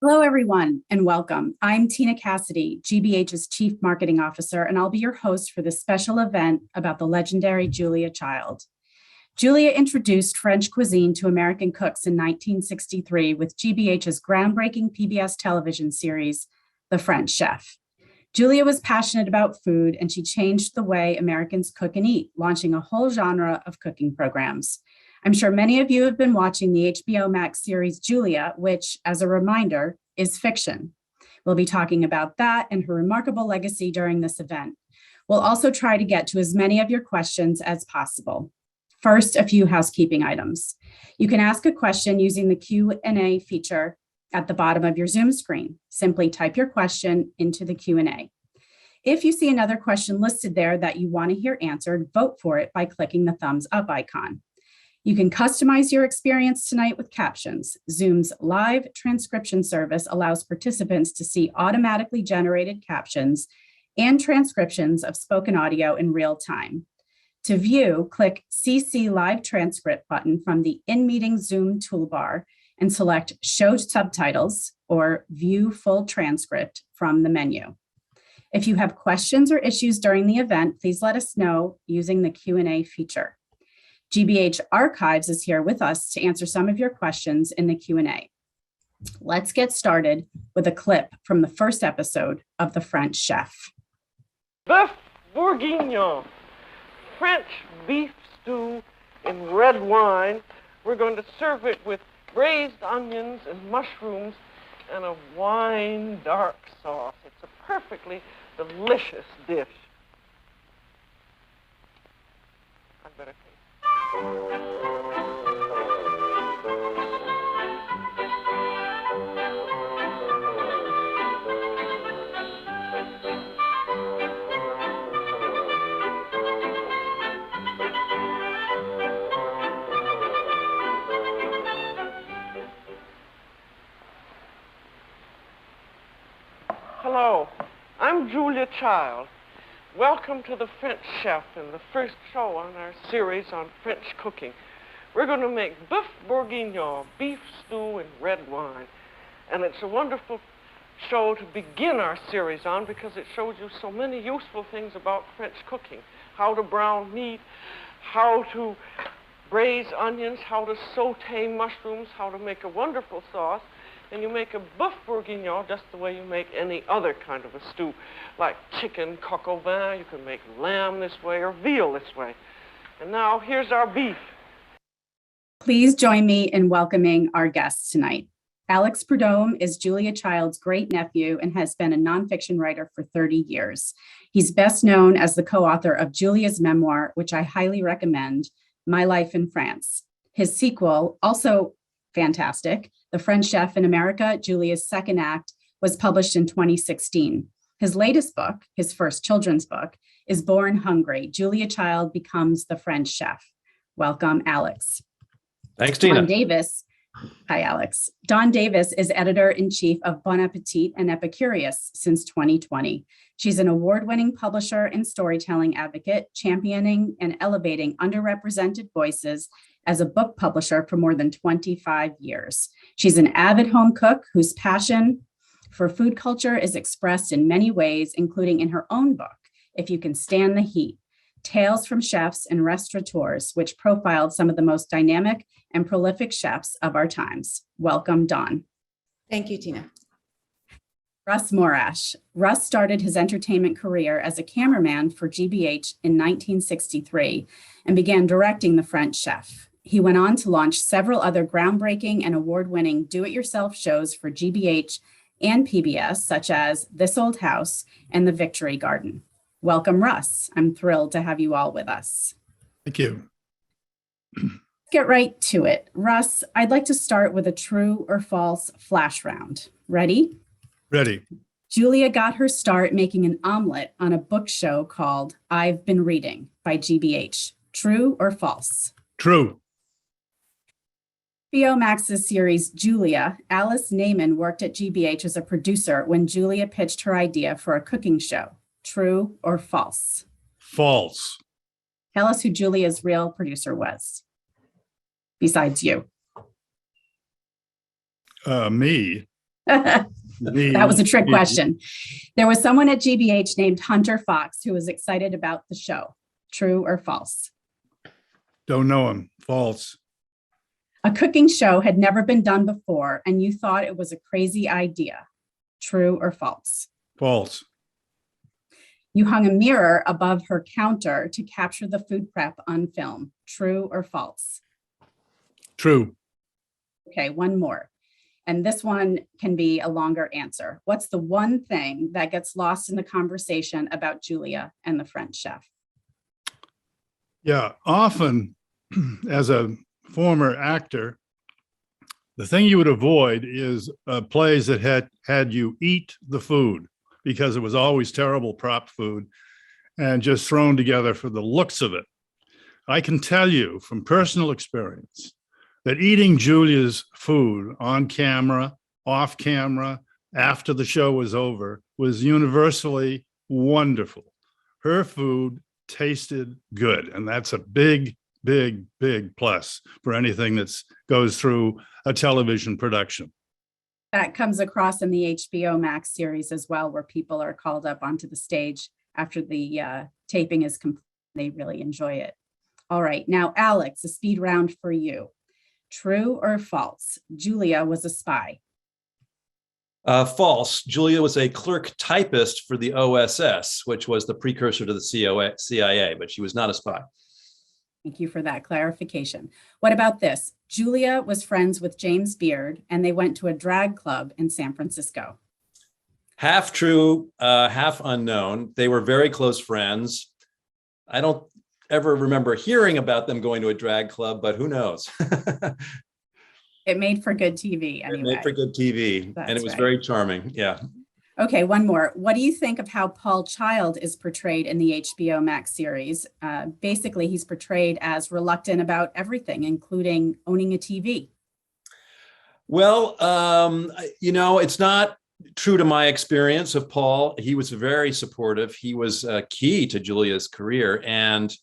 Hello, everyone, and welcome. I'm Tina Cassidy, GBH's Chief Marketing Officer, and I'll be your host for this special event about the legendary Julia Child. Julia introduced French cuisine to American cooks in 1963 with GBH's groundbreaking PBS television series, The French Chef. Julia was passionate about food, and she changed the way Americans cook and eat, launching a whole genre of cooking programs. I'm sure many of you have been watching the HBO Max series Julia, which, as a reminder, is fiction. We'll be talking about that and her remarkable legacy during this event. We'll also try to get to as many of your questions as possible. First, a few housekeeping items. You can ask a question using the Q&A feature at the bottom of your Zoom screen. Simply type your question into the Q&A. If you see another question listed there that you want to hear answered, vote for it by clicking the thumbs up icon. You can customize your experience tonight with captions. Zoom's live transcription service allows participants to see automatically generated captions and transcriptions of spoken audio in real time. To view, click CC Live Transcript button from the in-meeting Zoom toolbar and select Show Subtitles or View Full Transcript from the menu. If you have questions or issues during the event, please let us know using the Q&A feature. GBH Archives is here with us to answer some of your questions in the Q&A. Let's get started with a clip from the first episode of The French Chef. Bœuf bourguignon, French beef stew in red wine. We're going to serve it with braised onions and mushrooms and a wine dark sauce. It's a perfectly delicious dish. I better taste. Hello, I'm Julia Child. Welcome to The French Chef and the first show on our series on French cooking. We're going to make bœuf bourguignon, beef stew in red wine. And it's a wonderful show to begin our series on because it shows you so many useful things about French cooking. How to brown meat, how to braise onions, how to saute mushrooms, how to make a wonderful sauce. And you make a bœuf bourguignon just the way you make any other kind of a stew, like chicken coq au vin. You can make lamb this way or veal this way. And now here's our beef. Please join me in welcoming our guests tonight. Alex Prudhomme is Julia Child's great nephew and has been a nonfiction writer for 30 years. He's best known as the co-author of Julia's memoir, which I highly recommend, My Life in France. His sequel, also fantastic, The French Chef in America, Julia's second act, was published in 2016. His latest book, his first children's book, is Born Hungry, Julia Child Becomes the French Chef. Welcome, Alex. Thanks, Tina. Dawn Davis. Hi, Alex. Dawn Davis is editor-in-chief of Bon Appetit and Epicurious since 2020. She's an award-winning publisher and storytelling advocate, championing and elevating underrepresented voices as a book publisher for more than 25 years. She's an avid home cook whose passion for food culture is expressed in many ways, including in her own book, If You Can Stand the Heat, Tales from Chefs and Restaurateurs, which profiled some of the most dynamic and prolific chefs of our times. Welcome, Dawn. Thank you, Tina. Russ Morash. Russ started his entertainment career as a cameraman for GBH in 1963 and began directing The French Chef. He went on to launch several other groundbreaking and award-winning do-it-yourself shows for GBH and PBS, such as This Old House and The Victory Garden. Welcome, Russ. I'm thrilled to have you all with us. Thank you. Get right to it. Russ, I'd like to start with a true or false flash round. Ready? Ready. Julia got her start making an omelet on a book show called I've Been Reading by GBH. True or false? True. HBO Max's series Julia, Alice Naiman worked at GBH as a producer when Julia pitched her idea for a cooking show. True or false? False. Tell us who Julia's real producer was, besides you. Me. That was a trick question. There was someone at GBH named Hunter Fox who was excited about the show. True or false? Don't know him. False. A cooking show had never been done before, and you thought it was a crazy idea. True or false? False. You hung a mirror above her counter to capture the food prep on film. True or false? True. Okay, one more. And this one can be a longer answer. What's the one thing that gets lost in the conversation about Julia and the French chef? Yeah, often as a former actor, the thing you would avoid is plays that had you eat the food, because it was always terrible prop food and just thrown together for the looks of it. I can tell you from personal experience that eating Julia's food on camera, off camera, after the show was over, was universally wonderful. Her food tasted good, and that's a big, big, big plus for anything that goes through a television production. That comes across in the HBO Max series as well, where people are called up onto the stage after the taping is complete. They really enjoy it. All right, now, Alex, a speed round for you. True or false? Julia was a spy. False. Julia was a clerk typist for the OSS, which was the precursor to the CIA, but she was not a spy. Thank you for that clarification. What about this? Julia was friends with James Beard, and they went to a drag club in San Francisco. Half true, half unknown. They were very close friends. I don't ever remember hearing about them going to a drag club, but who knows? It made for good TV anyway. It made for good TV, and it was right. very charming. Yeah. Okay, one more. What do you think of how Paul Child is portrayed in the HBO Max series? Basically, he's portrayed as reluctant about everything, including owning a TV. Well, it's not true to my experience of Paul. He was very supportive. He was key to Julia's career. And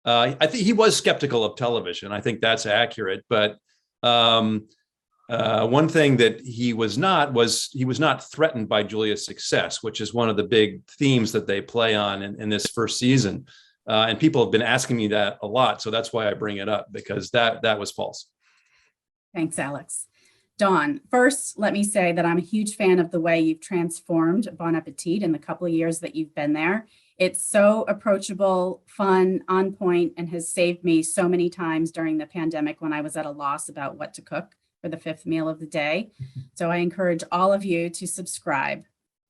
I think he was skeptical of television. I think that's accurate. But one thing that he was not threatened by Julia's success, which is one of the big themes that they play on in this first season. And people have been asking me that a lot. So that's why I bring it up, because that was false. Thanks, Alex. Dawn, first, let me say that I'm a huge fan of the way you've transformed Bon Appetit in the couple of years that you've been there. It's so approachable, fun, on point, and has saved me so many times during the pandemic when I was at a loss about what to cook for the fifth meal of the day. So I encourage all of you to subscribe.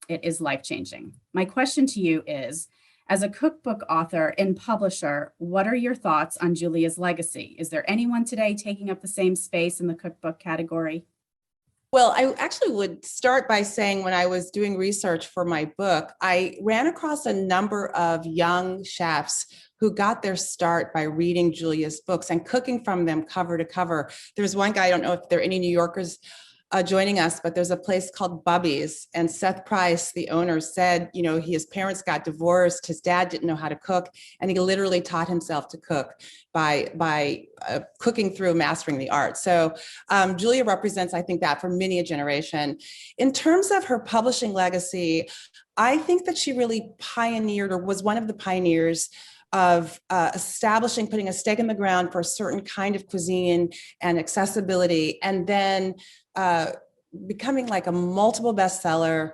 It is life-changing. My question to you is, as a cookbook author and publisher, what are your thoughts on Julia's legacy? Is there anyone today taking up the same space in the cookbook category? Well, I actually would start by saying when I was doing research for my book, I ran across a number of young chefs who got their start by reading Julia's books and cooking from them cover to cover. There's one guy, I don't know if there are any New Yorkers joining us, but there's a place called Bubby's, and Seth Price, the owner, said, his parents got divorced, his dad didn't know how to cook, and he literally taught himself to cook by cooking through mastering the art. So Julia represents, I think, that for many a generation. In terms of her publishing legacy, I think that she really pioneered, or was one of the pioneers of establishing, putting a stake in the ground for a certain kind of cuisine and accessibility, and then becoming like a multiple bestseller,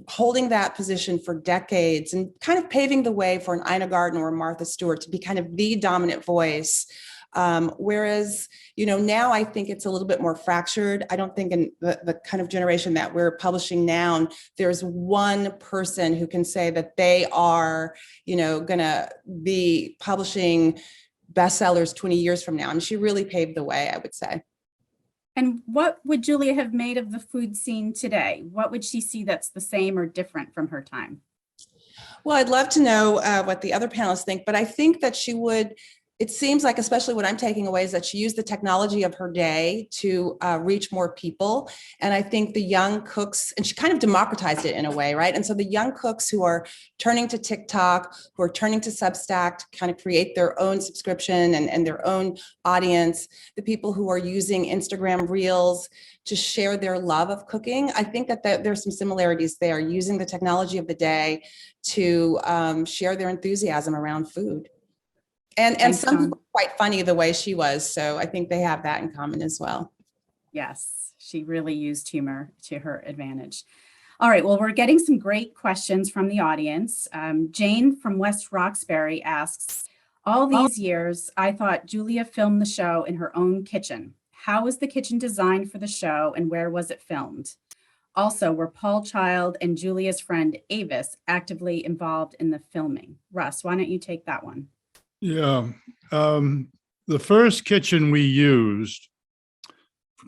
holding that position for decades and kind of paving the way for an Ina Garten or a Martha Stewart to be kind of the dominant voice. Whereas, now I think it's a little bit more fractured. I don't think in the kind of generation that we're publishing now, there's one person who can say that they are, gonna be publishing bestsellers 20 years from now. I mean, she really paved the way, I would say. And what would Julia have made of the food scene today? What would she see that's the same or different from her time? Well, I'd love to know what the other panelists think, but I think that she would, it seems like, especially what I'm taking away, is that she used the technology of her day to reach more people. And I think the young cooks, and she kind of democratized it in a way, right? And so the young cooks who are turning to TikTok, who are turning to Substack to kind of create their own subscription and their own audience, the people who are using Instagram Reels to share their love of cooking, I think that there's some similarities there, using the technology of the day to share their enthusiasm around food. And Thanks, some Dawn. people are quite funny the way she was. So I think they have that in common as well. Yes, she really used humor to her advantage. All right, well, we're getting some great questions from the audience. Jane from West Roxbury asks, all these years, I thought Julia filmed the show in her own kitchen. How was the kitchen designed for the show and where was it filmed? Also, were Paul Child and Julia's friend Avis actively involved in the filming? Russ, why don't you take that one? Yeah. The first kitchen we used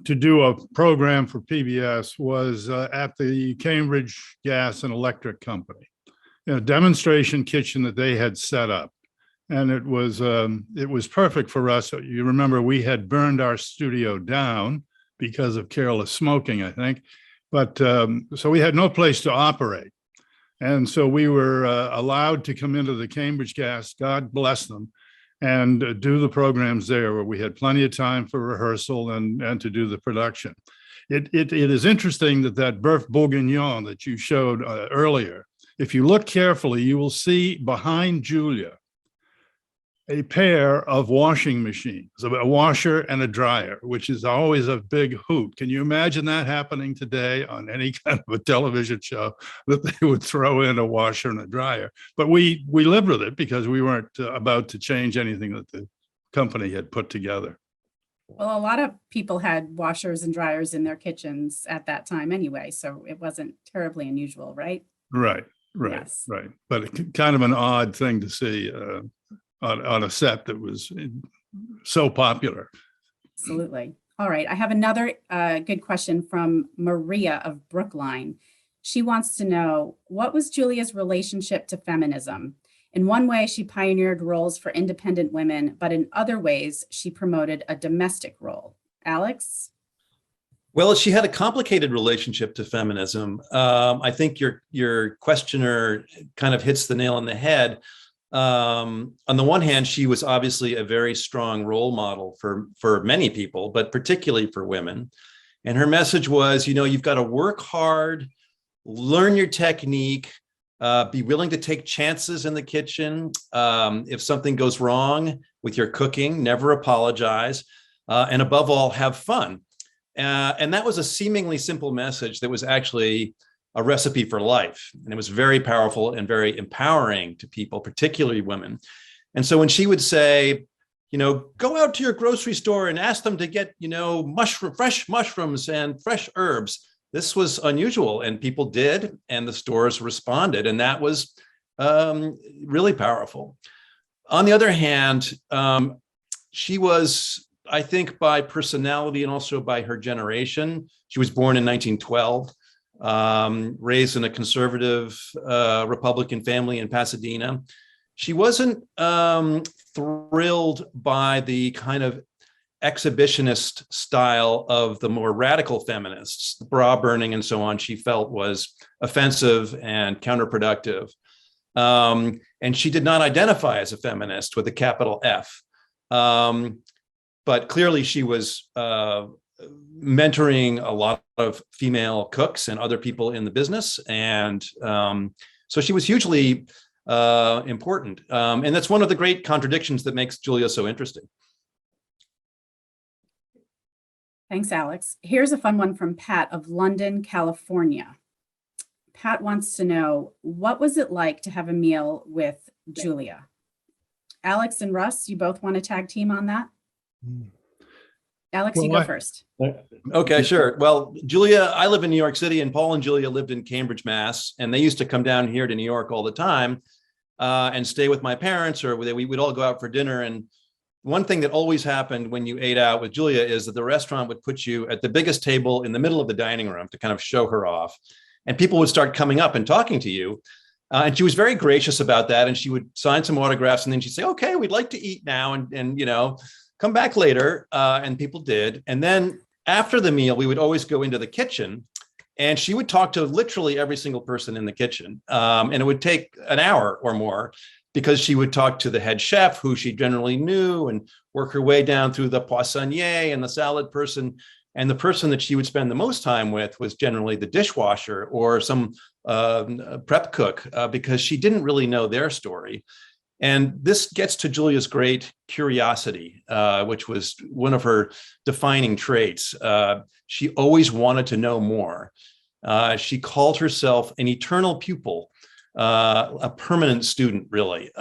to do a program for PBS was at the Cambridge Gas and Electric Company, a demonstration kitchen that they had set up. And it was perfect for us. You remember we had burned our studio down because of careless smoking, I think. But so we had no place to operate. And so we were allowed to come into the Cambridge Gas, God bless them, and do the programs there where we had plenty of time for rehearsal and to do the production. It is interesting that Boeuf Bourguignon that you showed earlier, if you look carefully, you will see behind Julia a pair of washing machines, a washer and a dryer, which is always a big hoot. Can you imagine that happening today on any kind of a television show, that they would throw in a washer and a dryer? But we lived with it because we weren't about to change anything that the company had put together. Well, a lot of people had washers and dryers in their kitchens at that time anyway, so it wasn't terribly unusual, right? Right. Yes. Right. But kind of an odd thing to see on a set that was so popular. Absolutely. All right. I have another good question from Maria of Brookline. She wants to know, what was Julia's relationship to feminism? In one way, she pioneered roles for independent women, but in other ways, she promoted a domestic role. Alex? Well, she had a complicated relationship to feminism. I think your questioner kind of hits the nail on the head. On the one hand, she was obviously a very strong role model for many people, but particularly for women. And her message was, you've got to work hard, learn your technique, be willing to take chances in the kitchen. If something goes wrong with your cooking, never apologize. And above all, have fun. And that was a seemingly simple message that was actually a recipe for life. And it was very powerful and very empowering to people, particularly women. And so when she would say, go out to your grocery store and ask them to get, fresh mushrooms and fresh herbs, this was unusual, and people did, and the stores responded. And that was really powerful. On the other hand, she was, I think, by personality and also by her generation, she was born in 1912. Raised in a conservative Republican family in Pasadena. She wasn't thrilled by the kind of exhibitionist style of the more radical feminists, the bra burning and so on. She felt was offensive and counterproductive. And she did not identify as a feminist with a capital F. But clearly she was mentoring a lot of female cooks and other people in the business. And so she was hugely important. And that's one of the great contradictions that makes Julia so interesting. Thanks, Alex. Here's a fun one from Pat of London, California. Pat wants to know, what was it like to have a meal with Julia? Alex and Russ, you both want to tag team on that? Alex, you go first. Okay, sure. Well, Julia, I live in New York City, and Paul and Julia lived in Cambridge, Mass. And they used to come down here to New York all the time and stay with my parents, or we would all go out for dinner. And one thing that always happened when you ate out with Julia is that the restaurant would put you at the biggest table in the middle of the dining room to kind of show her off. And people would start coming up and talking to you. And she was very gracious about that. And she would sign some autographs and then she'd say, okay, we'd like to eat now and come back later. And people did. And then after the meal, we would always go into the kitchen and she would talk to literally every single person in the kitchen. And it would take an hour or more because she would talk to the head chef who she generally knew and work her way down through the poissonnier and the salad person. And the person that she would spend the most time with was generally the dishwasher or some prep cook because she didn't really know their story. And this gets to Julia's great curiosity, which was one of her defining traits. She always wanted to know more. She called herself an eternal pupil, a permanent student, really.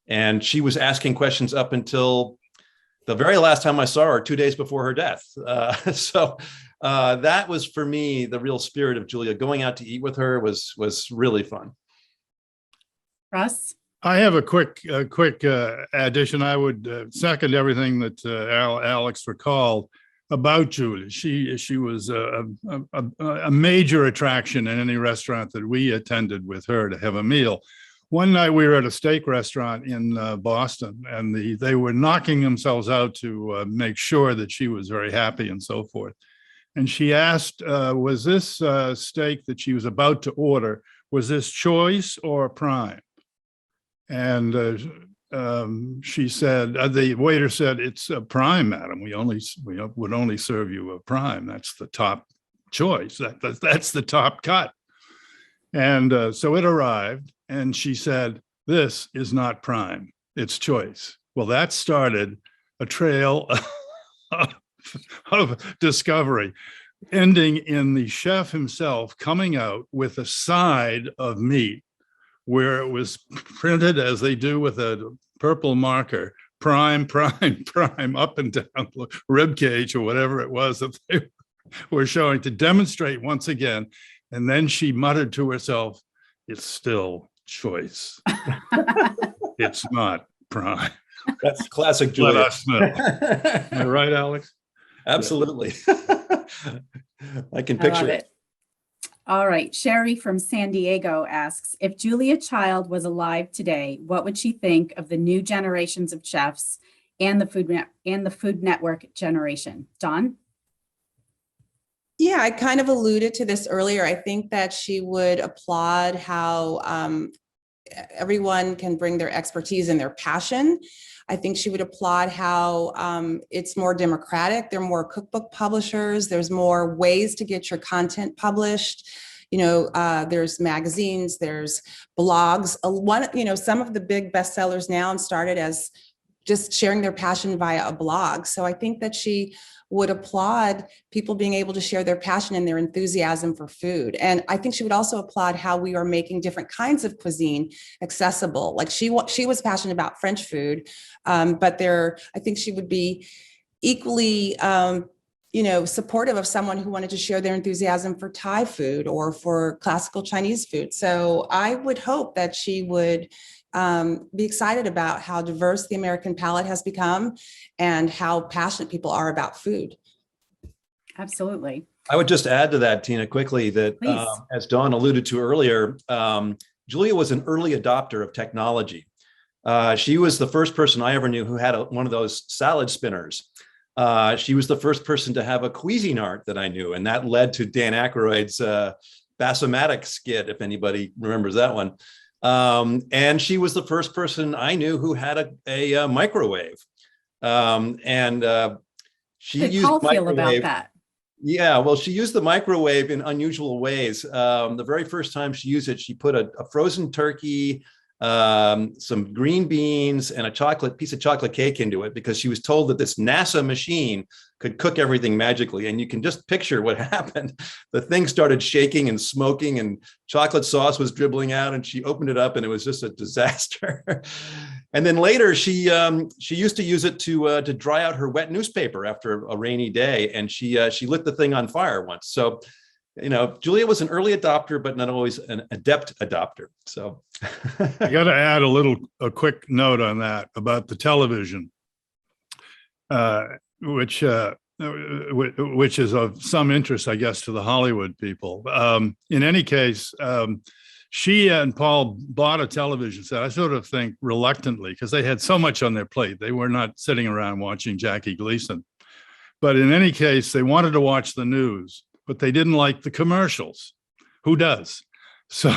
And she was asking questions up until the very last time I saw her, 2 days before her death. So that was, for me, the real spirit of Julia. Going out to eat with her was really fun. Russ? I have a quick addition. I would second everything that Alex recalled about Julia. She was a major attraction in any restaurant that we attended with her to have a meal. One night we were at a steak restaurant in Boston, and they were knocking themselves out to make sure that she was very happy and so forth. And she asked, was this steak that she was about to order, was this choice or prime? And she said, the waiter said, it's a prime, madam. We would only serve you a prime. That's the top choice. That's the top cut. And so it arrived. And she said, this is not prime, it's choice. Well, that started a trail of discovery, ending in the chef himself coming out with a side of meat where it was printed, as they do with a purple marker, prime, prime, prime, up and down rib cage or whatever it was that they were showing to demonstrate once again. And then she muttered to herself, it's still choice. It's not prime. That's classic Julia. Let us know. Am I right, Alex? Absolutely. I can I picture love it. All right. Sherry from San Diego asks, if Julia Child was alive today, what would she think of the new generations of chefs and the Food Network generation? Dawn? Yeah, I kind of alluded to this earlier. I think that she would applaud how everyone can bring their expertise and their passion. I think she would applaud how it's more democratic. There are more cookbook publishers. There's more ways to get your content published. There's magazines, there's blogs. Some of the big bestsellers now started as just sharing their passion via a blog. So I think that she would applaud people being able to share their passion and their enthusiasm for food. And I think she would also applaud how we are making different kinds of cuisine accessible. Like she was passionate about French food, but I think she would be equally, supportive of someone who wanted to share their enthusiasm for Thai food or for classical Chinese food. So I would hope that she would be excited about how diverse the American palate has become and how passionate people are about food. Absolutely. I would just add to that, Tina, quickly, that as Dawn alluded to earlier, Julia was an early adopter of technology. She was the first person I ever knew who had one of those salad spinners. She was the first person to have a Cuisinart that I knew, and that led to Dan Aykroyd's Bassomatic skit, if anybody remembers that one. And she was the first person I knew who had a microwave. She used Paul feel about microwave. that? Yeah, well, she used the microwave in unusual ways. The very first time she used it, she put a frozen turkey, some green beans, and a piece of chocolate cake into it because she was told that this NASA machine could cook everything magically. And you can just picture what happened. The thing started shaking and smoking and chocolate sauce was dribbling out, and she opened it up and it was just a disaster. And then later she used to use it to dry out her wet newspaper after a rainy day. And she lit the thing on fire once. So, Julia was an early adopter, but not always an adept adopter. So I got to add a quick note on that about the television, which is of some interest, I guess, to the Hollywood people. In any case, She and Paul bought a television set, I sort of think reluctantly, because they had so much on their plate. They were not sitting around watching Jackie Gleason. But in any case, they wanted to watch the news, but they didn't like the commercials. Who does? So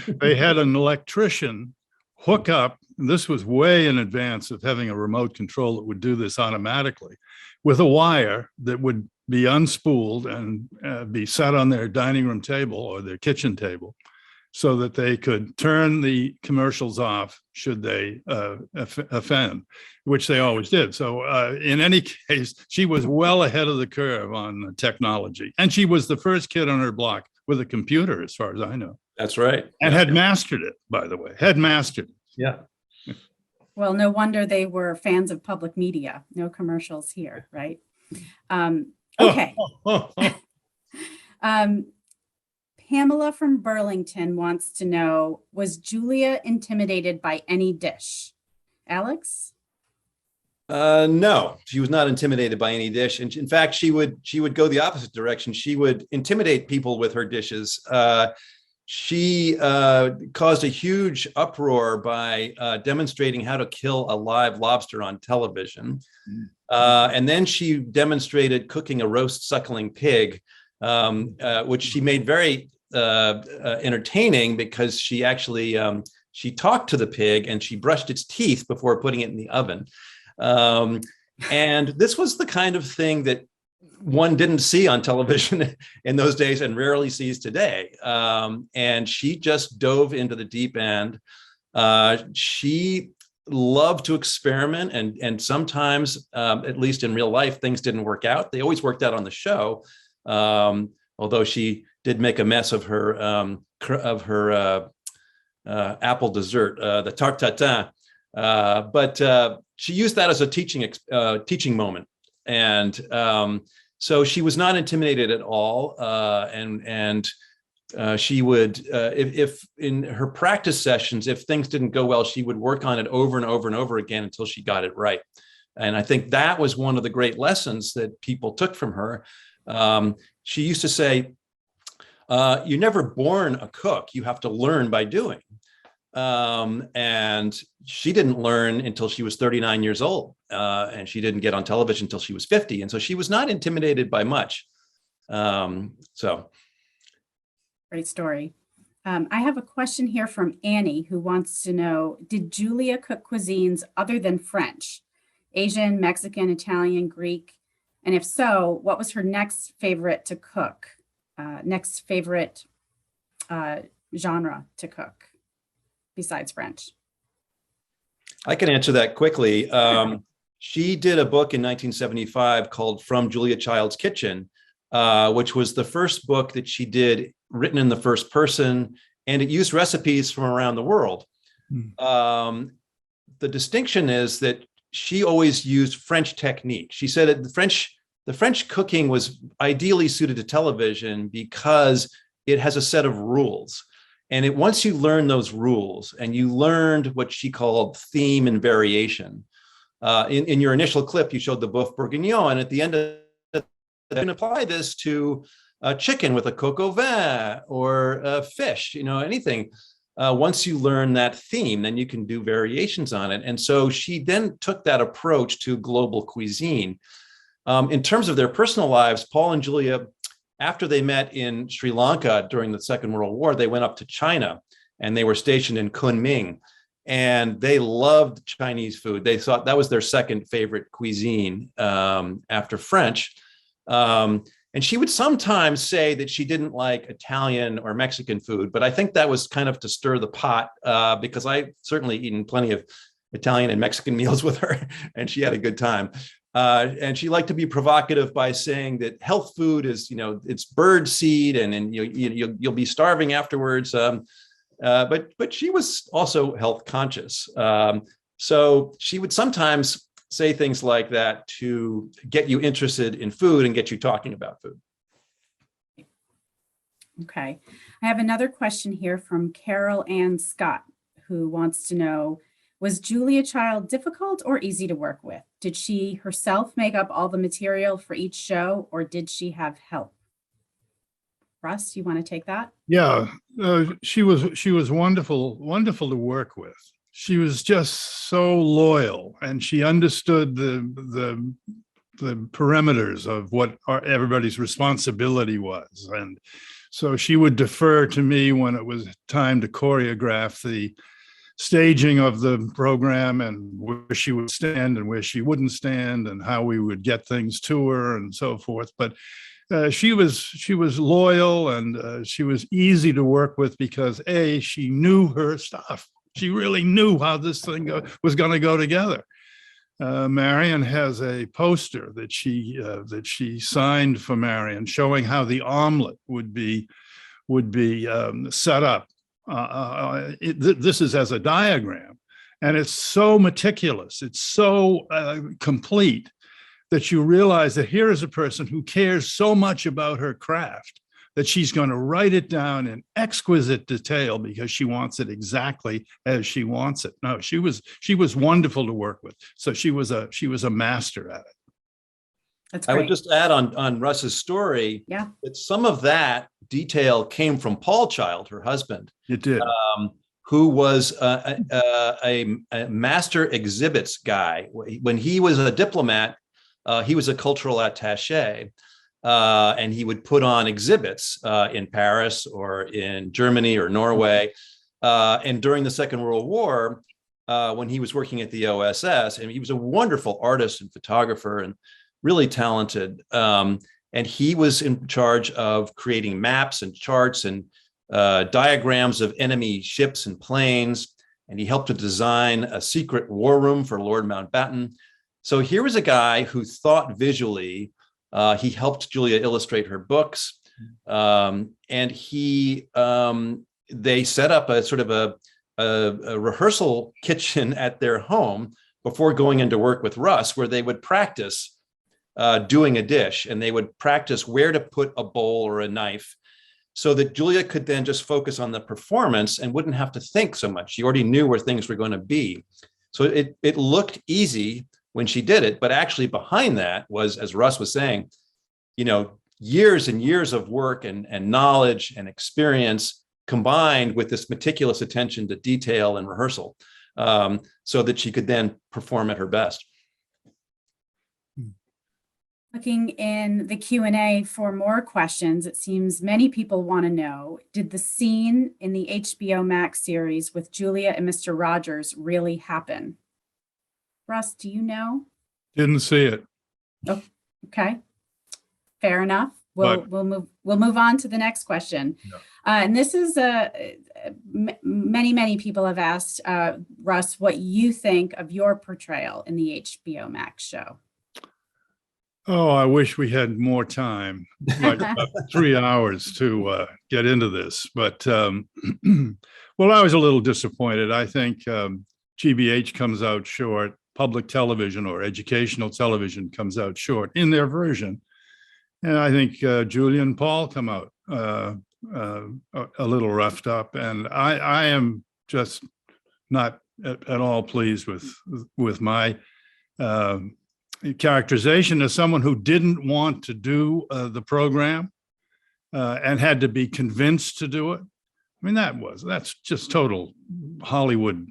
they had an electrician hook up, and this was way in advance of having a remote control that would do this automatically, with a wire that would be unspooled and be set on their dining room table or their kitchen table, so that they could turn the commercials off should they offend, which they always did. So in any case, she was well ahead of the curve on technology. And she was the first kid on her block with a computer, as far as I know. That's right. And Yeah. had mastered it, by the way, had mastered it. Yeah. Well, no wonder they were fans of public media. No commercials here, right? Okay. Pamela from Burlington wants to know, was Julia intimidated by any dish? Alex? No, she was not intimidated by any dish. And in fact, she would go the opposite direction. She would intimidate people with her dishes. She caused a huge uproar by demonstrating how to kill a live lobster on television. And then she demonstrated cooking a roast suckling pig, which she made very entertaining, because she actually she talked to the pig and she brushed its teeth before putting it in the oven. And this was the kind of thing that one didn't see on television in those days and rarely sees today. And she just dove into the deep end. She loved to experiment, and sometimes, at least in real life, things didn't work out. They always worked out on the show, although she did make a mess of her apple dessert, the tarte tatin. But she used that as a teaching moment, and so she was not intimidated at all. And she would, if in her practice sessions, if things didn't go well, she would work on it over and over and over again until she got it right. And I think that was one of the great lessons that people took from her. She used to say, "You're never born a cook. You have to learn by doing." And she didn't learn until she was 39 years old, and she didn't get on television until she was 50. And so she was not intimidated by much. So. Great story. I have a question here from Annie, who wants to know, did Julia cook cuisines other than French? Asian, Mexican, Italian, Greek? And if so, what was her next favorite to cook? Next favorite genre to cook besides French? I can answer that quickly. She did a book in 1975 called From Julia Child's Kitchen, which was the first book that she did written in the first person, and it used recipes from around the world. The distinction is that she always used French technique. She said that the French cooking was ideally suited to television because it has a set of rules. And once you learn those rules, and you learned what she called theme and variation. In your initial clip, you showed the boeuf bourguignon, and at the end of it, you can apply this to chicken with a coq au vin, or fish, anything. Once you learn that theme, then you can do variations on it. And so she then took that approach to global cuisine. In terms of their personal lives, Paul and Julia, after they met in Sri Lanka during the Second World War, they went up to China, and they were stationed in Kunming, and they loved Chinese food. They thought that was their second favorite cuisine after French. And she would sometimes say that she didn't like Italian or Mexican food, but I think that was kind of to stir the pot, because I certainly eaten plenty of Italian and Mexican meals with her, and she had a good time. And she liked to be provocative by saying that health food is, it's bird seed, and you'll be starving afterwards. But she was also health conscious. So she would sometimes say things like that to get you interested in food and get you talking about food. Okay. I have another question here from Carol Ann Scott, who wants to know, was Julia Child difficult or easy to work with? Did she herself make up all the material for each show, or did she have help? Russ, you want to take that? Yeah, she was wonderful to work with. She was just so loyal, and she understood the perimeters of what everybody's responsibility was. And so she would defer to me when it was time to choreograph the staging of the program and where she would stand and where she wouldn't stand and how we would get things to her and so forth. But she was loyal, and she was easy to work with because she knew her stuff. She really knew how this thing was going to go together. Marion has a poster that she signed for Marion, showing how the omelet would be set up. This is as a diagram, and it's so meticulous. It's so complete that you realize that here is a person who cares so much about her craft that she's going to write it down in exquisite detail because she wants it exactly as she wants it. No, she was wonderful to work with. So she was a master at it. That's great. I would just add on Russ's story, Yeah. that some of that detail came from Paul Child, her husband, It did. who was a master exhibits guy. When he was a diplomat, he was a cultural attaché, and he would put on exhibits in Paris or in Germany or Norway. And during the Second World War, when he was working at the OSS, and he was a wonderful artist and photographer and really talented. And he was in charge of creating maps and charts and diagrams of enemy ships and planes. And he helped to design a secret war room for Lord Mountbatten. So here was a guy who thought visually. He helped Julia illustrate her books. And they set up a sort of a rehearsal kitchen at their home before going into work with Russ, where they would practice doing a dish, and they would practice where to put a bowl or a knife so that Julia could then just focus on the performance and wouldn't have to think so much. She already knew where things were going to be. So it looked easy when she did it, but actually behind that was, as Russ was saying, years and years of work and knowledge and experience combined with this meticulous attention to detail and rehearsal, so that she could then perform at her best. Looking in the Q&A for more questions, it seems many people want to know, did the scene in the HBO Max series with Julia and Mr. Rogers really happen? Russ, do you know? Didn't see it. Oh, okay. Fair enough. We'll move on to the next question. Yeah. And this is many people have asked Russ what you think of your portrayal in the HBO Max show. Oh, I wish we had more time, like about 3 hours to get into this. But, well, I was a little disappointed. I think GBH comes out short. Public television or educational television comes out short in their version. And I think Julia and Paul come out a little roughed up. And I am just not at all pleased with my characterization as someone who didn't want to do the program and had to be convinced to do it. I mean, that's just total Hollywood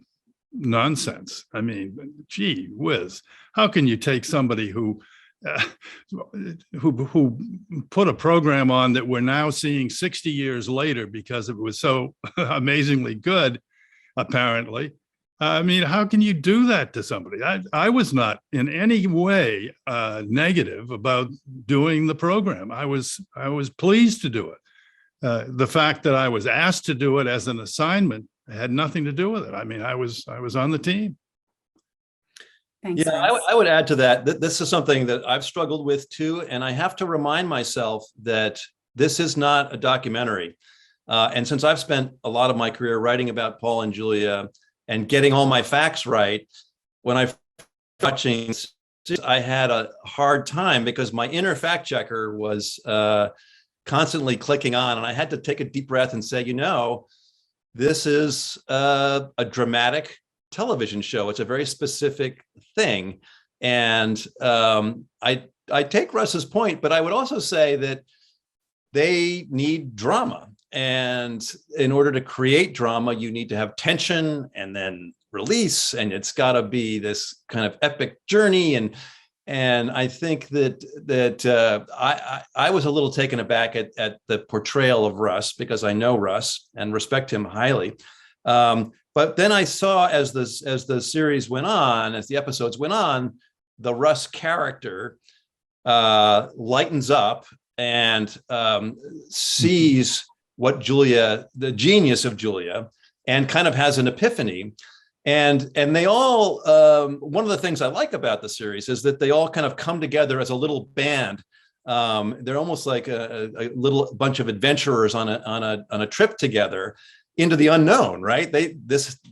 nonsense. I mean, gee whiz, how can you take somebody who put a program on that we're now seeing 60 years later because it was so amazingly good, apparently. I mean, how can you do that to somebody? I was not in any way negative about doing the program. I was pleased to do it. The fact that I was asked to do it as an assignment had nothing to do with it. I mean, I was on the team. Thanks. Yeah, I would add to that. This is something that I've struggled with too, and I have to remind myself that this is not a documentary. And since I've spent a lot of my career writing about Paul and Julia and getting all my facts right, when I watching, I had a hard time because my inner fact checker was constantly clicking on, and I had to take a deep breath and say, this is a dramatic television show. It's a very specific thing. And I take Russ's point, but I would also say that they need drama. And in order to create drama, you need to have tension and then release, and it's got to be this kind of epic journey. And I think that I was a little taken aback at the portrayal of Russ, because I know Russ and respect him highly. But then I saw, as the series went on, as the episodes went on, the Russ character lightens up and sees what Julia, the genius of Julia, and kind of has an epiphany. And they all, one of the things I like about the series is that they all kind of come together as a little band. They're almost like a little bunch of adventurers on a trip together into the unknown, right?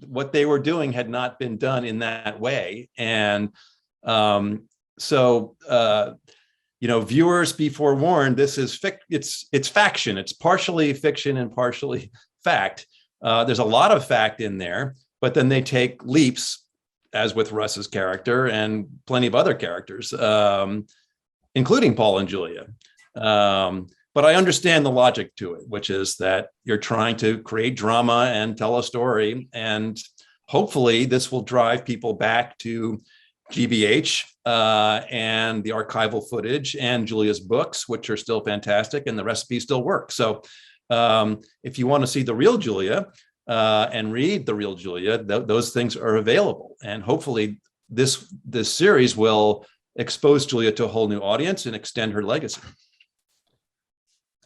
What they were doing had not been done in that way. And viewers, be forewarned, this is it's faction. It's partially fiction and partially fact. There's a lot of fact in there, but then they take leaps, as with Russ's character and plenty of other characters, including Paul and Julia. But I understand the logic to it, which is that you're trying to create drama and tell a story. And hopefully this will drive people back to GBH and the archival footage and Julia's books, which are still fantastic, and the recipes still work. So if you want to see the real Julia and read the real Julia, those things are available. And hopefully this series will expose Julia to a whole new audience and extend her legacy.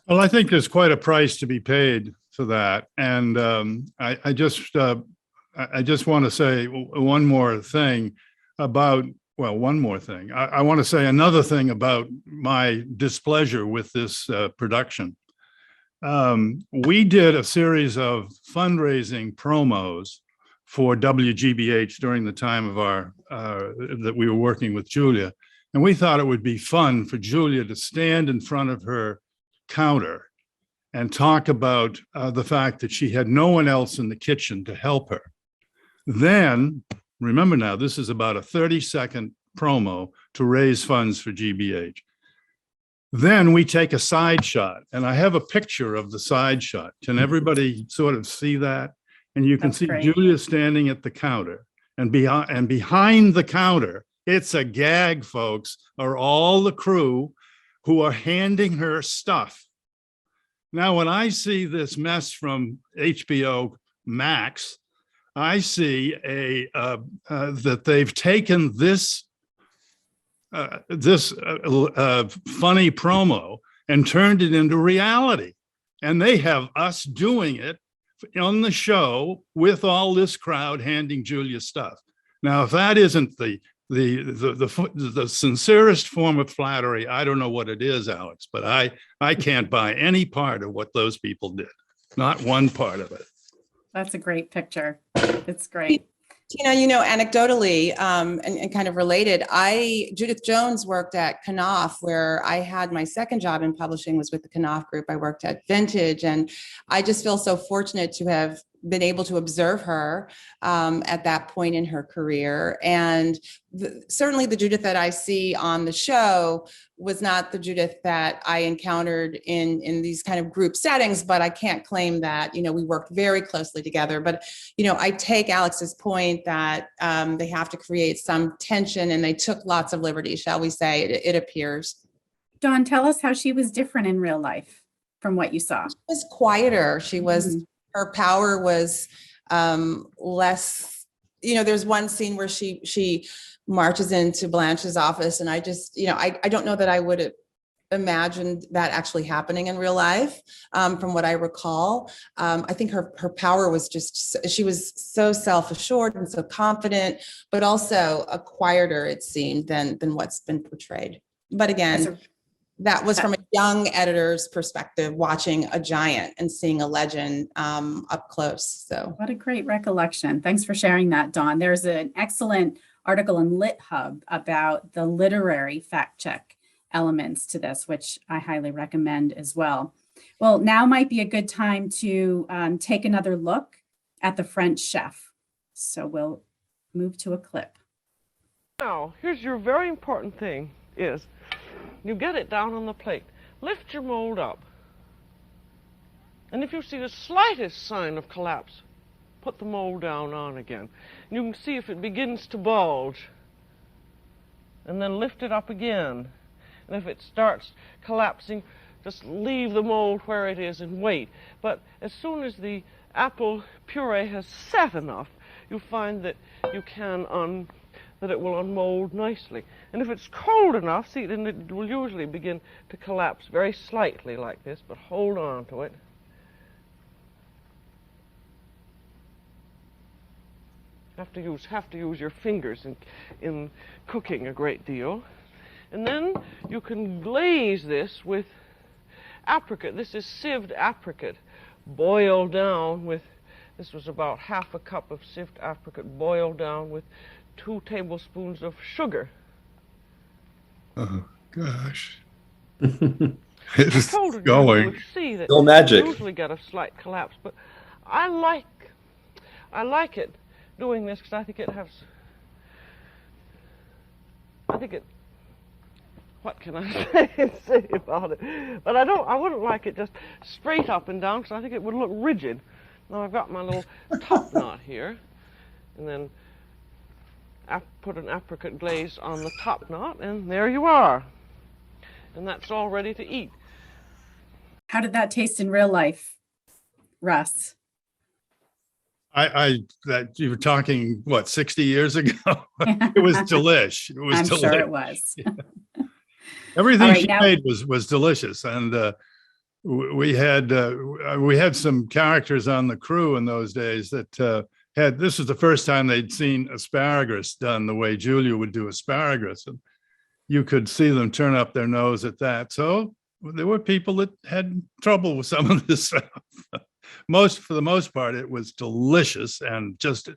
Well, I think there's quite a price to be paid for that. And I just want to say one more thing about, well, one more thing. I want to say another thing about my displeasure with this production. We did a series of fundraising promos for WGBH during the time of that we were working with Julia. And we thought it would be fun for Julia to stand in front of her counter and talk about the fact that she had no one else in the kitchen to help her. Then, remember now, this is about a 30-second promo to raise funds for GBH. Then we take a side shot, and I have a picture of the side shot. Can everybody sort of see that? And you can see Julia standing at the counter, and behind the counter, it's a gag, folks, are all the crew who are handing her stuff. Now, when I see this mess from HBO Max, I see that they've taken this funny promo and turned it into reality. And they have us doing it on the show with all this crowd handing Julia stuff. Now, if that isn't the sincerest form of flattery, I don't know what it is, Alex, but I can't buy any part of what those people did. Not one part of it. That's a great picture. It's great. Tina, anecdotally, and kind of related, Judith Jones worked at Knopf, where I had my second job in publishing was with the Knopf Group. I worked at Vintage, and I just feel so fortunate to have been able to observe her at that point in her career. And certainly the Judith that I see on the show was not the Judith that I encountered in these kind of group settings, but I can't claim that, we worked very closely together. But, I take Alex's point that they have to create some tension, and they took lots of liberties, shall we say, it appears. Dawn, tell us how she was different in real life from what you saw. She was quieter. She was, her power was less, there's one scene where she marches into Blanche's office, and I just, I don't know that I would have imagined that actually happening in real life. From what I recall, I think her power was just, she was so self-assured and so confident, but also a quieter, it seemed, than what's been portrayed. But again, that was from a young editor's perspective, watching a giant and seeing a legend up close. So what a great recollection. Thanks for sharing that, Dawn. There's an excellent article in LitHub about the literary fact check elements to this, which I highly recommend as well. Well, now might be a good time to take another look at the French chef. So we'll move to a clip. Now, here's your very important thing is, you get it down on the plate. Lift your mold up. And if you see the slightest sign of collapse, put the mold down on again. You can see if it begins to bulge, and then lift it up again. And if it starts collapsing, just leave the mold where it is and wait. But as soon as the apple puree has set enough, you find that you can that it will unmold nicely. And if it's cold enough, see, then it will usually begin to collapse very slightly like this, but hold on to it. Have to use your fingers in cooking a great deal. And then you can glaze this with apricot. This is sieved apricot, boiled down with, this was about half a cup of sieved apricot, boiled down with 2 tablespoons of sugar. Oh, gosh. I It's told her you going. would see that Still magic. you usually get a slight collapse, but I like it doing this because I think what can I say about it? But I wouldn't like it just straight up and down because I think it would look rigid. Now I've got my little top knot here, and then I put an apricot glaze on the top knot, and there you are. And that's all ready to eat. How did that taste in real life, Russ? That you were talking, what, 60 years ago? It was delish. It was I'm delish. sure it was. Everything All right, she now- made was delicious, and we had some characters on the crew in those days that this was the first time they'd seen asparagus done the way Julia would do asparagus, and you could see them turn up their nose at that. So there were people that had trouble with some of this stuff. For the most part, it was delicious and just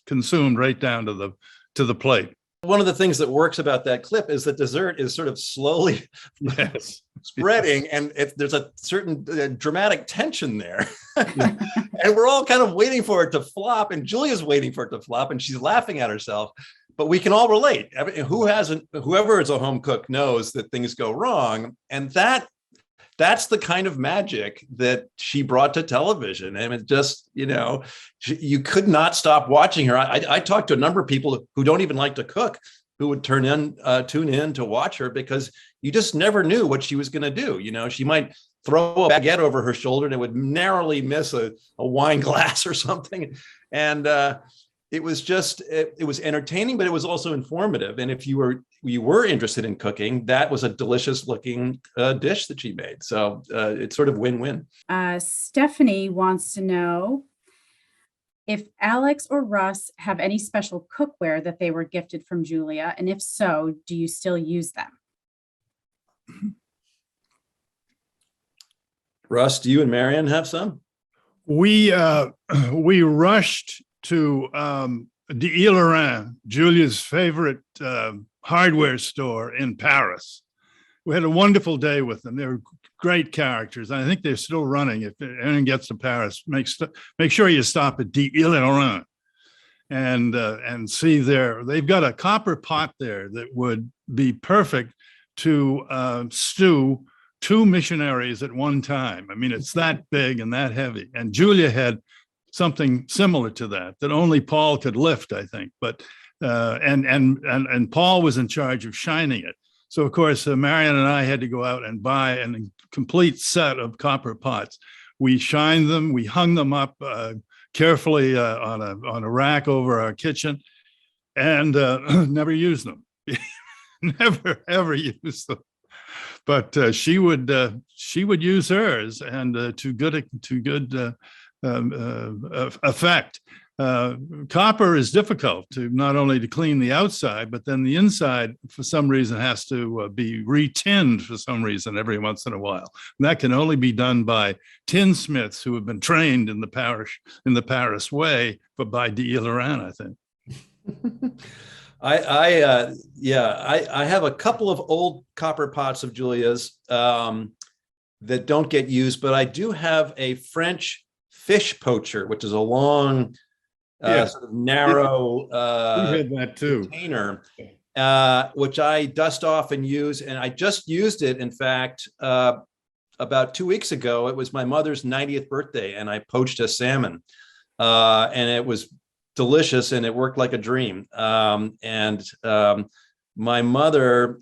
consumed right down to the plate. One of the things that works about that clip is that dessert is sort of slowly Yes. spreading, and there's a certain dramatic tension there. And we're all kind of waiting for it to flop, and Julia's waiting for it to flop, and she's laughing at herself. But we can all relate. Whoever is a home cook knows that things go wrong, and that's the kind of magic that she brought to television. And it just, you could not stop watching her. I talked to a number of people who don't even like to cook, who would tune in to watch her, because you just never knew what she was going to do. She might throw a baguette over her shoulder and it would narrowly miss a wine glass or something. And it was entertaining, but it was also informative. And if you were interested in cooking, that was a delicious looking dish that she made. So it's sort of win-win. Stephanie wants to know if Alex or Russ have any special cookware that they were gifted from Julia, and if so, do you still use them? Russ, do you and Marion have some? We rushed to d'Isle-Lorrain, Julia's favorite hardware store in Paris. We had a wonderful day with them. They were great characters. I think they're still running. If anyone gets to Paris, make sure you stop at d'Isle-Lorrain and see they've got a copper pot there that would be perfect to stew 2 missionaries at one time. I mean, it's that big and that heavy. And Julia had something similar to that only Paul could lift, I think. But and Paul was in charge of shining it. So of course, Marion and I had to go out and buy a complete set of copper pots. We shined them. We hung them up carefully on a rack over our kitchen, and never used them. Never ever used them. But she would use hers, and to good effect. Copper is difficult not only to clean the outside, but then the inside, for some reason, has to be re-tinned for some reason every once in a while. And that can only be done by tinsmiths who have been trained in the Paris way, but by d'Isle-Lorrain, I think. I have a couple of old copper pots of Julia's that don't get used, but I do have a French fish poacher, which is a long, sort of narrow We had that too. container, which I dust off and use. And I just used it, in fact, about 2 weeks ago, it was my mother's 90th birthday, and I poached a salmon, and it was delicious, and it worked like a dream. My mother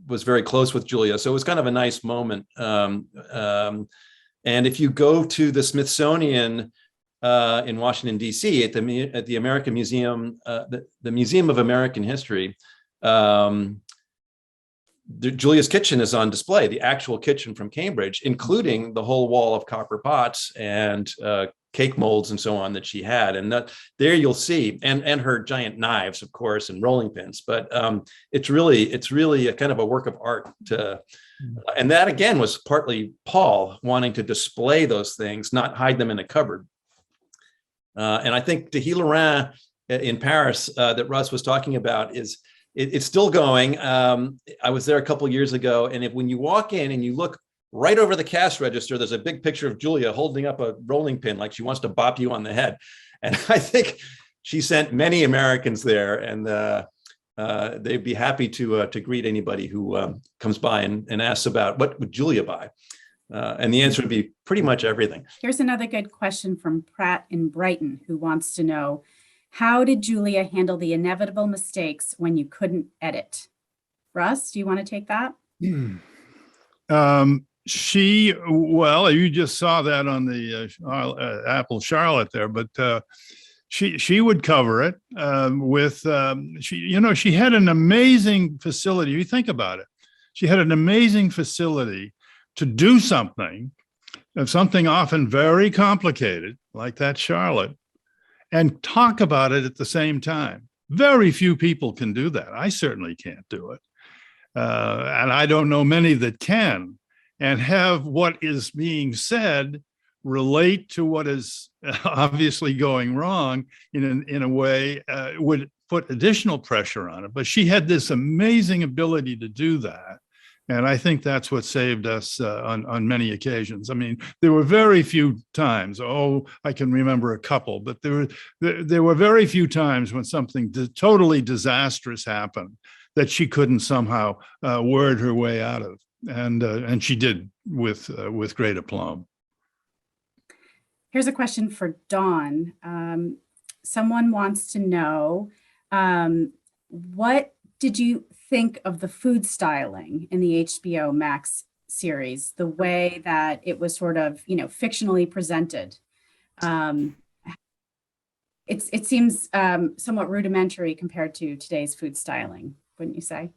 was very close with Julia, so it was kind of a nice moment. And if you go to the Smithsonian in Washington, D.C., at the American Museum, the Museum of American History, Julia's kitchen is on display, the actual kitchen from Cambridge, including the whole wall of copper pots and cake molds and so on that she had. And that there you'll see, and her giant knives, of course, and rolling pins. But it's really a kind of a work of art. And that, again, was partly Paul wanting to display those things, not hide them in a cupboard. And I think the Gil Lorrain in Paris that Russ was talking about it's still going. I was there a couple of years ago, and when you walk in and you look right over the cash register, there's a big picture of Julia holding up a rolling pin like she wants to bop you on the head. And I think she sent many Americans there, and they'd be happy to greet anybody who comes by and asks about what would Julia buy. And the answer would be pretty much everything. Here's another good question from Pratt in Brighton, who wants to know, how did Julia handle the inevitable mistakes when you couldn't edit? Russ, do you want to take that? Well, you just saw that on the Apple Charlotte there, but she would cover it with, she had an amazing facility. You think about it. She had an amazing facility to do something often very complicated, like that Charlotte, and talk about it at the same time. Very few people can do that. I certainly can't do it. And I don't know many that can, and have what is being said relate to what is obviously going wrong in a way would put additional pressure on it. But she had this amazing ability to do that. And I think that's what saved us on many occasions. I mean, there were very few times, I can remember a couple, but there were very few times when something totally disastrous happened that she couldn't somehow word her way out of. And she did with great aplomb. Here's a question for Dawn. Someone wants to know, what did you think of the food styling in the HBO Max series, the way that it was sort of, fictionally presented? It seems somewhat rudimentary compared to today's food styling, wouldn't you say?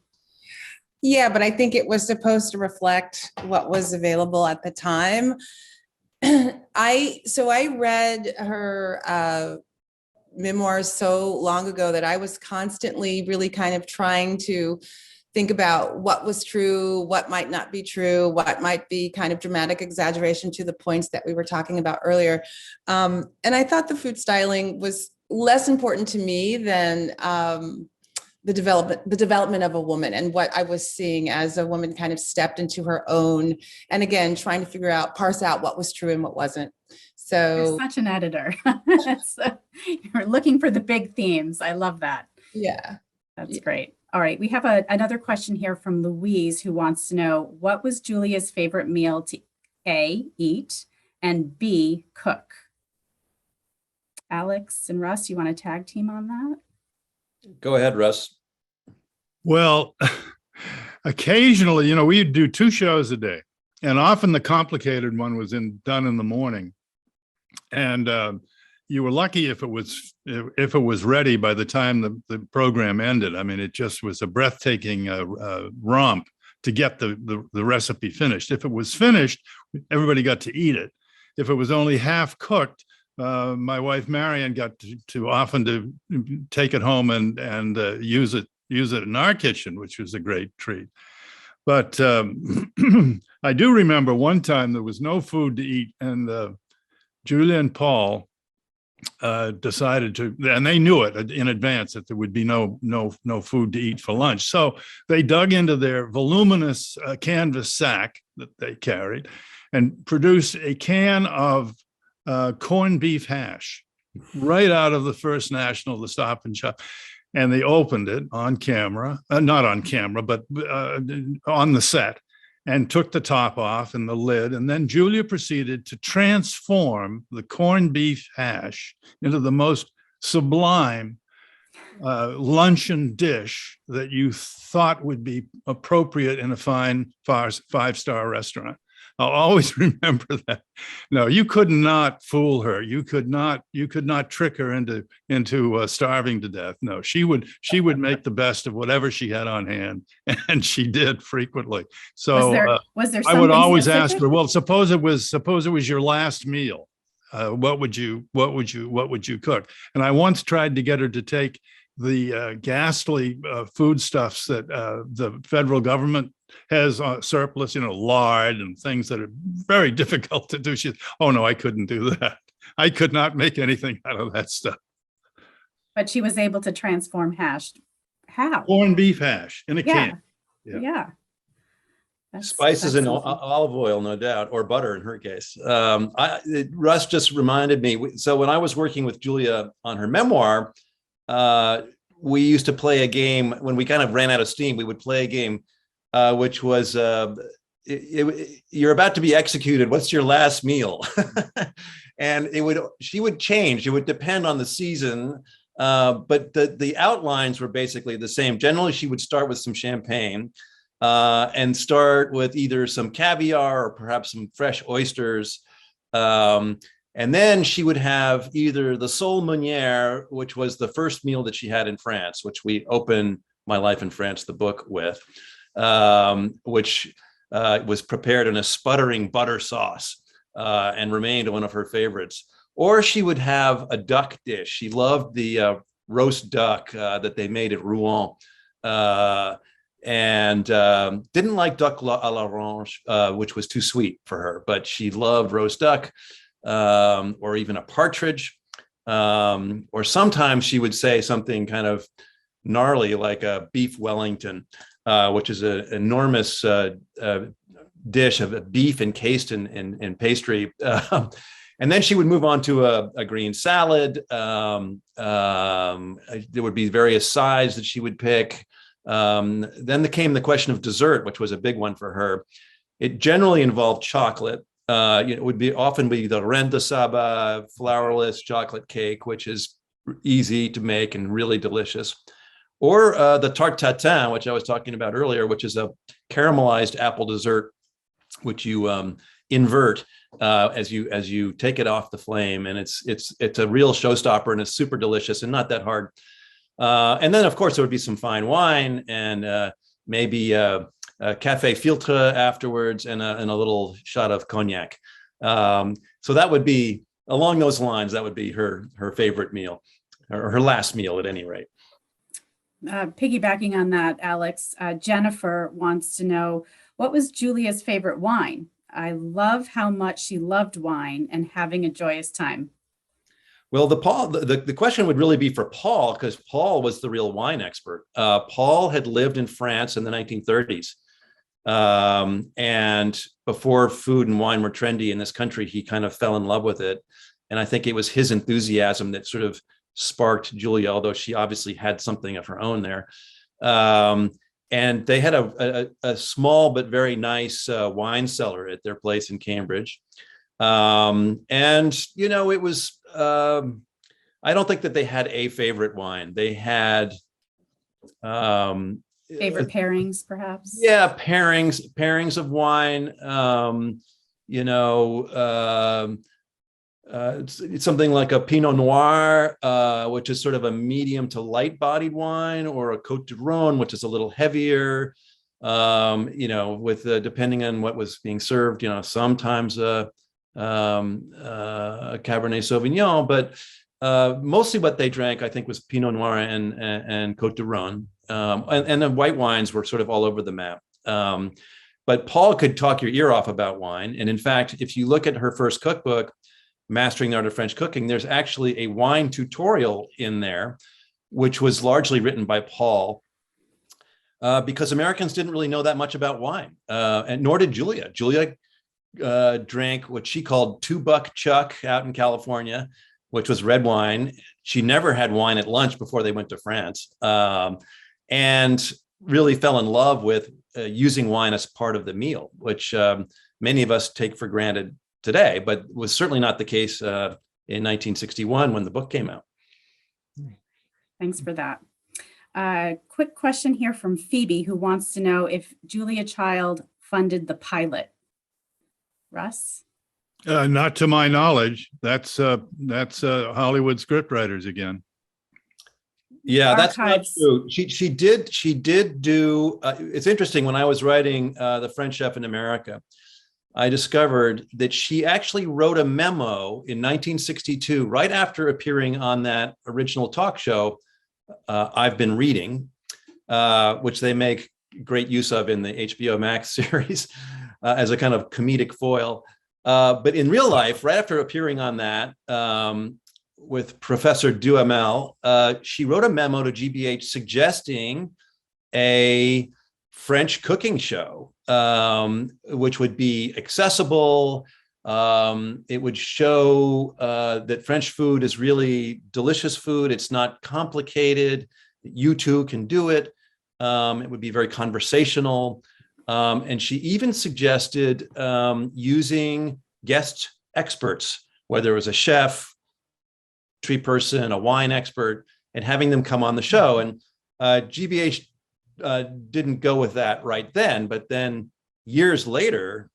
Yeah, but I think it was supposed to reflect what was available at the time. I read her memoirs so long ago that I was constantly really kind of trying to think about what was true, what might not be true, what might be kind of dramatic exaggeration to the points that we were talking about earlier. And I thought the food styling was less important to me than the development of a woman, and what I was seeing as a woman kind of stepped into her own, and again, trying to parse out what was true and what wasn't. So you're such an editor. You're looking for the big themes. I love that. Yeah. That's great. All right. We have another question here from Louise, who wants to know, what was Julia's favorite meal to A, eat, and B, cook? Alex and Russ, you want to tag team on that? Go ahead, Russ. Well, occasionally, we'd do 2 shows a day, and often the complicated one was done in the morning. And you were lucky if it was ready by the time the program ended. I mean, it just was a breathtaking romp to get the recipe finished. If it was finished, everybody got to eat it. If it was only half cooked, my wife Marion got to often to take it home and use it in our kitchen, which was a great treat. But I do remember one time there was no food to eat, and Julia and Paul decided to, and they knew it in advance that there would be no food to eat for lunch. So they dug into their voluminous canvas sack that they carried and produced a can of corned beef hash right out of the First National, the Stop and Shop. And they opened it on camera, not on camera, but on the set. and took the top off and the lid. And then Julia proceeded to transform the corned beef hash into the most sublime luncheon dish that you thought would be appropriate in a fine five-star restaurant. I'll always remember that. No, you could not fool her. You could not trick her into starving to death. No, she would make the best of whatever she had on hand, and she did frequently. So was there I would something always ask specific? her, well, suppose it was your last meal. What would you cook? And I once tried to get her to take the ghastly foodstuffs that the federal government has surplus, lard and things that are very difficult to do. She said, oh no, I couldn't do that. I could not make anything out of that stuff. But she was able to transform hash. How? Corned beef hash in a can. Yeah. Yeah. Spices that's and something. olive oil, no doubt, or butter in her case. Russ just reminded me. So when I was working with Julia on her memoir, we used to play a game when we kind of ran out of steam. We would play a game, which was you're about to be executed. What's your last meal? And she would change. It would depend on the season, but the outlines were basically the same. Generally, she would start with some champagne. And start with either some caviar or perhaps some fresh oysters. And then she would have either the sole meunière, which was the first meal that she had in France, which we open My Life in France, the book, with, which was prepared in a sputtering butter sauce and remained one of her favorites. Or she would have a duck dish. She loved the roast duck that they made at Rouen. And didn't like duck à l'orange, which was too sweet for her, but she loved roast duck or even a partridge. Or sometimes she would say something kind of gnarly like a beef Wellington, which is an enormous dish of beef encased in pastry. And then she would move on to a green salad. There would be various sides that she would pick. Then there came the question of dessert, which was a big one for her. It generally involved chocolate. It would often be the reine de Saba flourless chocolate cake, which is easy to make and really delicious. Or the tarte tatin, which I was talking about earlier, which is a caramelized apple dessert, which you invert as you take it off the flame, and it's a real showstopper, and it's super delicious and not that hard. And then, of course, there would be some fine wine and maybe a café filtre afterwards and a little shot of cognac. So that would be, along those lines, that would be her favorite meal, or her last meal at any rate. Piggybacking on that, Alex, Jennifer wants to know, what was Julia's favorite wine? I love how much she loved wine and having a joyous time. Well, the question would really be for Paul, because Paul was the real wine expert. Paul had lived in France in the 1930s. And before food and wine were trendy in this country, he kind of fell in love with it. And I think it was his enthusiasm that sort of sparked Julia, although she obviously had something of her own there. And they had a small but very nice wine cellar at their place in Cambridge. And, it was, I don't think that they had a favorite wine. They had Favorite pairings, perhaps? Yeah, pairings of wine. It's something like a Pinot Noir, which is sort of a medium to light-bodied wine, or a Côte du Rhône, which is a little heavier. With depending on what was being served, sometimes a Cabernet Sauvignon, but mostly what they drank, I think, was Pinot Noir and Côte du Rhône. And the white wines were sort of all over the map. But Paul could talk your ear off about wine. And in fact, if you look at her first cookbook, Mastering the Art of French Cooking, there's actually a wine tutorial in there, which was largely written by Paul, because Americans didn't really know that much about wine, and nor did Julia. Julia drank what she called $2 Chuck out in California, which was red wine. She never had wine at lunch before they went to France. And really fell in love with using wine as part of the meal, which many of us take for granted today, but was certainly not the case in 1961 when the book came out. Thanks for that. Quick question here from Phoebe, who wants to know if Julia Child funded the pilot. Russ? Not to my knowledge. That's Hollywood scriptwriters again. Yeah, that's not Archives. true. She did do. It's interesting. When I was writing The French Chef in America, I discovered that she actually wrote a memo in 1962, right after appearing on that original talk show, I've Been Reading, which they make great use of in the HBO Max series as a kind of comedic foil. But in real life, right after appearing on that with Professor Duhamel, she wrote a memo to GBH suggesting a French cooking show, which would be accessible. It would show that French food is really delicious food. It's not complicated. You too can do it. It would be very conversational. And she even suggested using guest experts, whether it was a chef, tree person, a wine expert, and having them come on the show. And GBH didn't go with that right then, but then years later,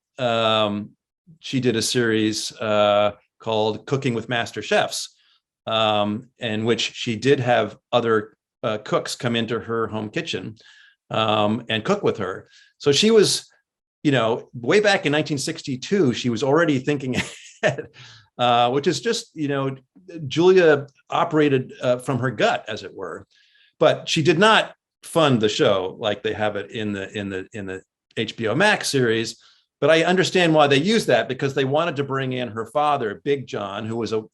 she did a series called Cooking with Master Chefs, in which she did have other cooks come into her home kitchen and cook with her. So she was, way back in 1962, she was already thinking ahead, which is just, Julia operated from her gut, as it were. But she did not fund the show like they have it in the HBO Max series. But I understand why they used that, because they wanted to bring in her father, Big John, who was a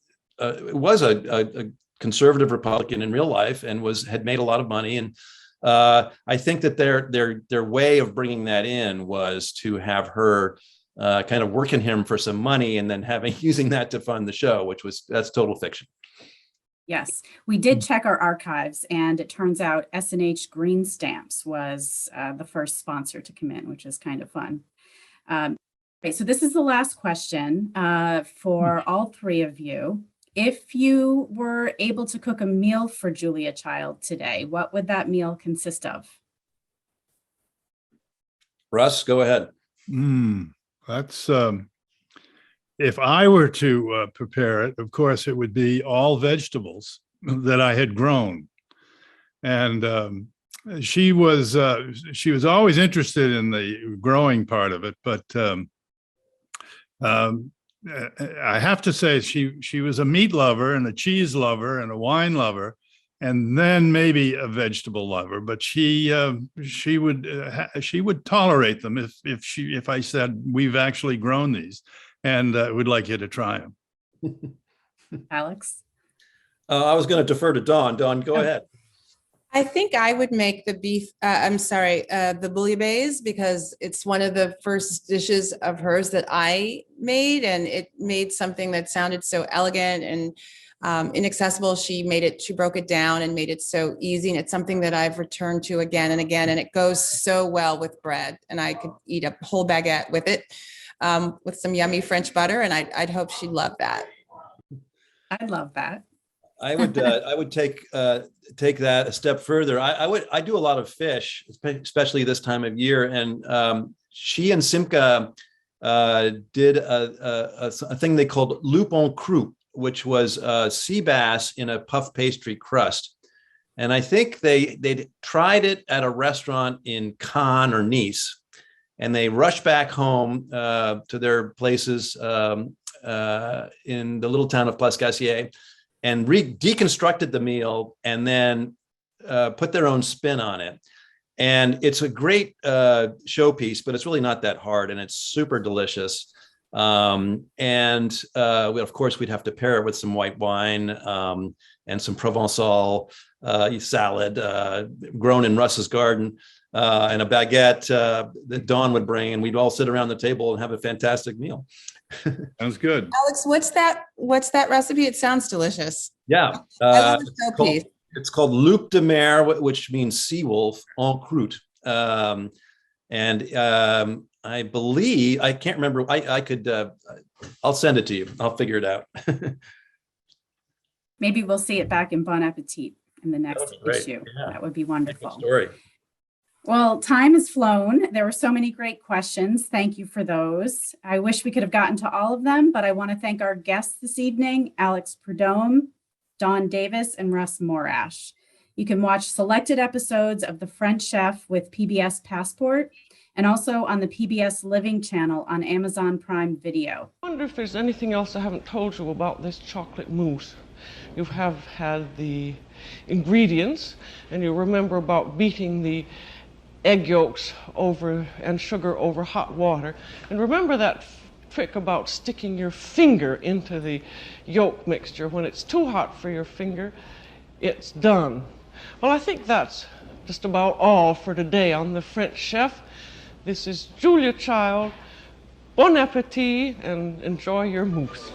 conservative Republican in real life and had made a lot of money. And I think that their way of bringing that in was to have her kind of working him for some money and then using that to fund the show, that's total fiction. Yes, we did check our archives, and it turns out S&H Green Stamps was the first sponsor to come in, which is kind of fun. Okay, so this is the last question for all three of you. If you were able to cook a meal for Julia Child today, what would that meal consist of? Russ, go ahead. That's if I were to prepare it, of course, it would be all vegetables that I had grown. And she was always interested in the growing part of it, but I have to say she was a meat lover and a cheese lover and a wine lover, and then maybe a vegetable lover. But she would tolerate them if I said, we've actually grown these, and would like you to try them. Alex? I was going to defer to Dawn. Dawn, go ahead. I think I would make the the bouillabaisse, because it's one of the first dishes of hers that I made, and it made something that sounded so elegant and inaccessible. She broke it down and made it so easy, and it's something that I've returned to again and again, and it goes so well with bread, and I could eat a whole baguette with it, with some yummy French butter, and I'd hope she'd love that. I'd love that. I would take that a step further. I do a lot of fish, especially this time of year, and she and Simca did a thing they called loup en croûte, which was sea bass in a puff pastry crust. And I think they tried it at a restaurant in Cannes or Nice, and they rushed back home to their places in the little town of Plascassier, and deconstructed the meal, and then put their own spin on it. And it's a great showpiece, but it's really not that hard, and it's super delicious. Of course, we'd have to pair it with some white wine and some Provençal salad grown in Russ's garden, and a baguette that Dawn would bring, and we'd all sit around the table and have a fantastic meal. Sounds good. Alex, what's that recipe? It sounds delicious. Yeah. I love the showpiece. It's called Loup de Mer, which means sea wolf en croûte. I believe, I can't remember, I could, I'll send it to you. I'll figure it out. Maybe we'll see it back in Bon Appetit in the next That'd be great. issue. Yeah. That would be Good wonderful. story. Well, time has flown. There were so many great questions. Thank you for those. I wish we could have gotten to all of them, but I want to thank our guests this evening, Alex Prudhomme, Dawn Davis, and Russ Morash. You can watch selected episodes of The French Chef with PBS Passport and also on the PBS Living channel on Amazon Prime Video. I wonder if there's anything else I haven't told you about this chocolate mousse. You have had the ingredients, and you remember about beating the egg yolks over and sugar over hot water. And remember that trick about sticking your finger into the yolk mixture. When it's too hot for your finger, it's done. Well, I think that's just about all for today on The French Chef. This is Julia Child. Bon appetit and enjoy your mousse.